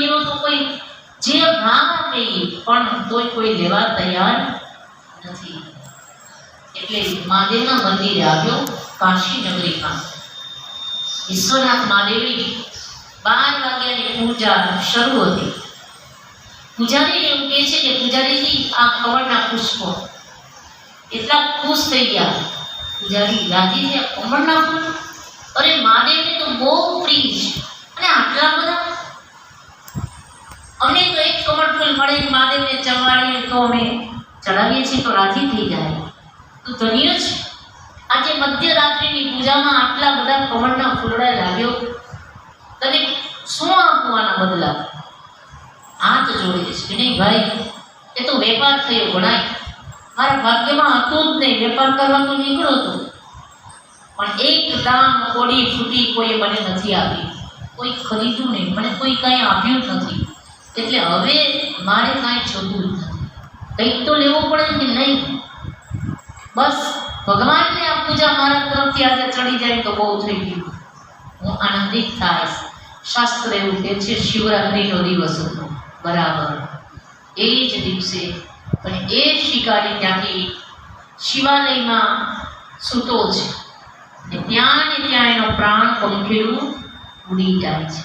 દીકરીઓ તો કોઈ જે ભાવ આપે પણ કોઈ લેવા તૈયાર નથી. એટલે મહાદેવના મંદિરે આવ્યો કાશી નગરીમાં. વિશ્વનાથ મહાદેવની 12 વાગ્યાની પૂજા શરૂ હતી. પૂજારી એવું કહે છે કે પૂજારીજી આ કમળના પુષ્પો એટલા ખુશ થઈ ગયા. પૂજારી રાજી થયા, કમળના ફૂલ, અરે મહાદેવને તો બહુ પ્રિય છે અને આટલા બધા, અમને તો એક કમળ ફૂલ મળે મહાદેવને ચવાડીએ તો અમે ચડાવીએ છીએ તો રાજી થઈ જાય. તો ધન્ય છે. આજે મધ્યરાત્રિની પૂજામાં આટલા બધા કમળના ફૂલડા લાગ્યો, તને શું આપવાના બદલા? હાથ જોડે છે કે નહીં ભાઈ, એ તો વેપાર થયો ગણાય. મારા ભાગ્યમાં હતું જ નહીં, વેપાર કરવા તો નીકળો હતો, પણ એક દામ કોડી ફૂટી કોઈ મને નથી આપી, કોઈ ખરીદ્યું નહીં, મને કોઈ કાંઈ આપ્યું નથી. એટલે હવે મારે કાંઈ જોતું જ નથી, કંઈક તો લેવું પડે કે નહીં. બસ ભગવાનને આ પૂજા મારા તરફથી આજે ચડી જાય તો બહુ થઈ ગયું, હું આનંદિત થાય. શાસ્ત્ર એવું કહે છે શિવરાત્રિનો દિવસ હતો બરાબર. એ જ દિવસે અને એ શિકારી ત્યાંથી શિવાલયમાં સૂતો છે, ને ત્યાં એનો પ્રાણ પંખીડું ઉડી જાય છે.